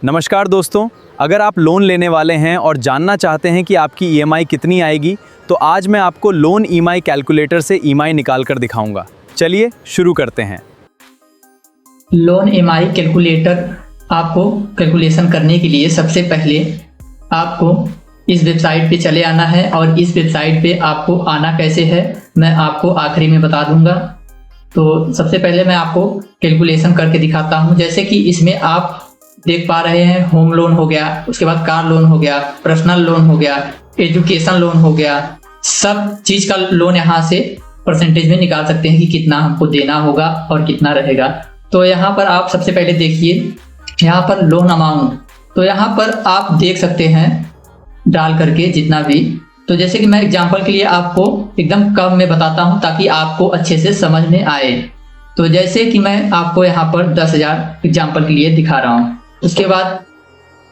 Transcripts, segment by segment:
नमस्कार दोस्तों, अगर आप लोन लेने वाले हैं और जानना चाहते हैं कि आपकी ईएमआई कितनी आएगी, तो आज मैं आपको लोन ईएमआई कैलकुलेटर से ईएमआई निकाल कर दिखाऊंगा। चलिए शुरू करते हैं। लोन ईएमआई कैलकुलेटर आपको कैलकुलेशन करने के लिए सबसे पहले आपको इस वेबसाइट पे चले आना है और इस वेबसाइट पे आपको आना कैसे है मैं आपको आखिरी में बता दूंगा। तो सबसे पहले मैं आपको कैलकुलेशन करके दिखाता हूँ। जैसे कि इसमें आप देख पा रहे हैं, होम लोन हो गया, उसके बाद कार लोन हो गया, पर्सनल लोन हो गया, एजुकेशन लोन हो गया, सब चीज का लोन यहाँ से परसेंटेज में निकाल सकते हैं कि कितना हमको देना होगा और कितना रहेगा। तो यहाँ पर आप सबसे पहले देखिए, यहाँ पर लोन अमाउंट, तो यहाँ पर आप देख सकते हैं डाल करके जितना भी। तो जैसे कि मैं एग्जांपल के लिए आपको एकदम कम में बताता हूँ ताकि आपको अच्छे से समझ में आए। तो जैसे कि मैं आपको यहाँ पर 10,000 एग्जांपल के लिए दिखा रहा हूँ। उसके बाद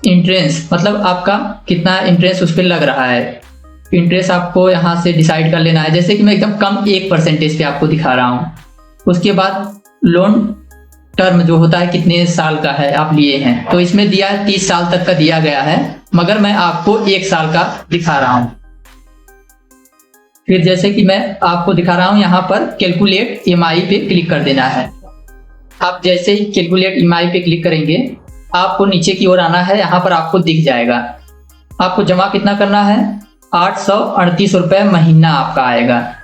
इंटरेस्ट, मतलब आपका कितना इंटरेस्ट उस पर लग रहा है, इंटरेस्ट आपको यहाँ से डिसाइड कर लेना है। जैसे कि मैं एकदम कम 1% पे आपको दिखा रहा हूँ। उसके बाद लोन टर्म जो होता है कितने साल का है आप लिए हैं, तो इसमें दिया है 30 साल तक का दिया गया है, मगर मैं आपको 1 साल का दिखा रहा हूँ। फिर जैसे कि मैं आपको दिखा रहा हूँ, यहाँ पर कैलकुलेट ईएमआई पे क्लिक कर देना है। आप जैसे ही कैलकुलेट ईएमआई पे क्लिक करेंगे आपको नीचे की ओर आना है। यहाँ पर आपको दिख जाएगा आपको जमा कितना करना है, 838 रुपये महीना आपका आएगा।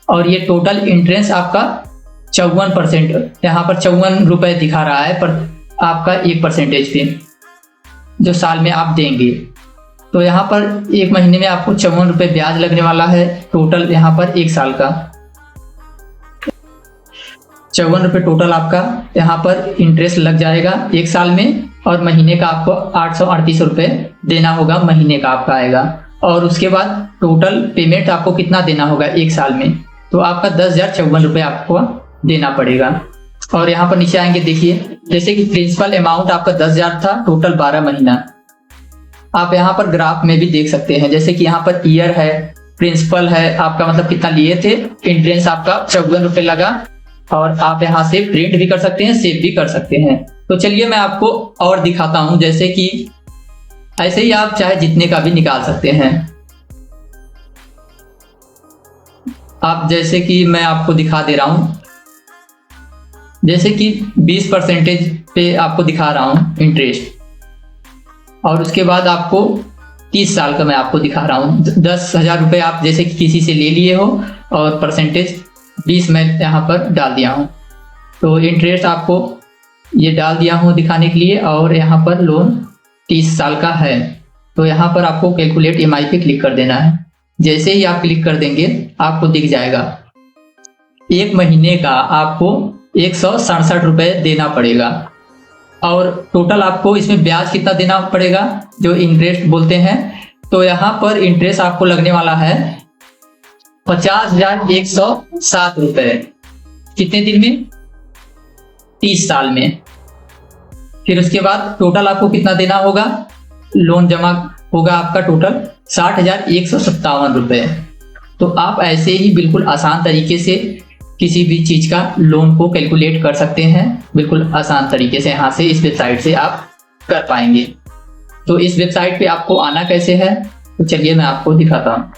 और ये टोटल इंटरेस्ट आपका 54%, यहाँ पर 54 रुपये दिखा रहा है पर आपका 1% पे जो साल में आप देंगे। तो यहाँ पर 1 महीने में आपको 54 रुपये ब्याज लगने वाला है। टोटल यहाँ पर 1 साल का 54 रुपये टोटल आपका यहाँ पर इंटरेस्ट लग जाएगा 1 साल में, और महीने का आपको 838 रुपये देना होगा, महीने का आपका आएगा। और उसके बाद टोटल पेमेंट आपको कितना देना होगा 1 साल में, तो आपका 10,054 रुपये आपको देना पड़ेगा। और यहाँ पर नीचे आएंगे, देखिए जैसे कि प्रिंसिपल अमाउंट आपका 10,000 था, टोटल 12 महीना। आप यहाँ पर ग्राफ में भी देख सकते हैं, जैसे कि यहाँ पर ईयर है, प्रिंसिपल है आपका, मतलब कितना लिए थे, इंटरेस्ट आपका 54 रुपये लगा। और आप यहाँ से प्रिंट भी कर सकते हैं, सेव भी कर सकते हैं। तो चलिए मैं आपको और दिखाता हूँ। जैसे कि ऐसे ही आप चाहे जितने का भी निकाल सकते हैं। आप जैसे कि मैं आपको दिखा दे रहा हूँ, जैसे कि 20% पे आपको दिखा रहा हूँ इंटरेस्ट, और उसके बाद आपको 30 साल का मैं आपको दिखा रहा हूँ। 10,000 रुपये आप जैसे कि किसी से ले लिए हो और परसेंटेज 20 मैं यहाँ पर डाल दिया हूँ। तो इंटरेस्ट आपको ये डाल दिया हूँ दिखाने के लिए, और यहाँ पर लोन 30 साल का है। तो यहाँ पर आपको कैलकुलेट ईएमआई पे क्लिक कर देना है। जैसे ही आप क्लिक कर देंगे आपको दिख जाएगा 1 महीने का आपको 167 रुपये देना पड़ेगा। और टोटल आपको इसमें ब्याज कितना देना पड़ेगा, जो इंटरेस्ट बोलते हैं, तो यहाँ पर इंटरेस्ट आपको लगने वाला है 50,107 रुपये। कितने दिन में, 30 साल में। फिर उसके बाद टोटल आपको कितना देना होगा, लोन जमा होगा आपका टोटल 60,157 रुपये। तो आप ऐसे ही बिल्कुल आसान तरीके से किसी भी चीज का लोन को कैलकुलेट कर सकते हैं, बिल्कुल आसान तरीके से यहाँ से इस वेबसाइट से आप कर पाएंगे। तो इस वेबसाइट पे आपको आना कैसे है, तो चलिए मैं आपको दिखाता हूँ।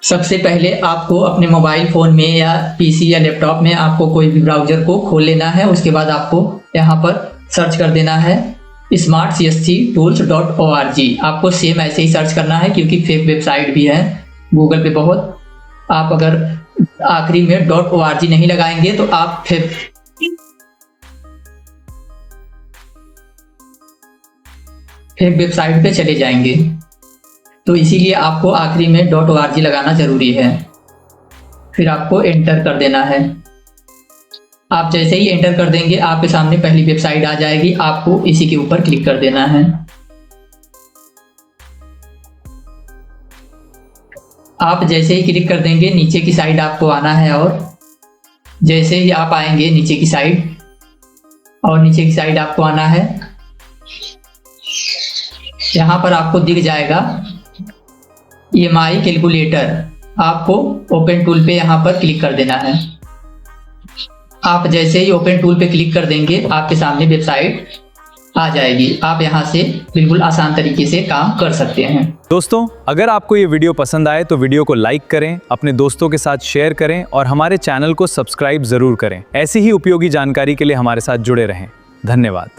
सबसे पहले आपको अपने मोबाइल फ़ोन में या पीसी या लैपटॉप में आपको कोई भी ब्राउज़र को खोल लेना है। उसके बाद आपको यहाँ पर सर्च कर देना है smartcsctools.org। आपको सेम ऐसे ही सर्च करना है क्योंकि फेक वेबसाइट भी है गूगल पे बहुत। आप अगर आखिरी में .org नहीं लगाएंगे तो आप फेक वेबसाइट पे चले जाएंगे। तो इसीलिए आपको आखिरी में .org लगाना जरूरी है। फिर आपको एंटर कर देना है। आप जैसे ही एंटर कर देंगे आपके सामने पहली वेबसाइट आ जाएगी, आपको इसी के ऊपर क्लिक कर देना है। आप जैसे ही क्लिक कर देंगे नीचे की साइड आपको आना है, और जैसे ही आप आएंगे नीचे की साइड, और नीचे की साइड आपको आना है, यहाँ पर आपको दिख जाएगा ईएमआई कैलकुलेटर। आपको ओपन टूल पे यहाँ पर क्लिक कर देना है। आप जैसे ही ओपन टूल पे क्लिक कर देंगे आपके सामने वेबसाइट आ जाएगी। आप यहाँ से बिल्कुल आसान तरीके से काम कर सकते हैं। दोस्तों, अगर आपको ये वीडियो पसंद आए तो वीडियो को लाइक करें, अपने दोस्तों के साथ शेयर करें और हमारे चैनल को सब्सक्राइब जरूर करें। ऐसी ही उपयोगी जानकारी के लिए हमारे साथ जुड़े रहें। धन्यवाद।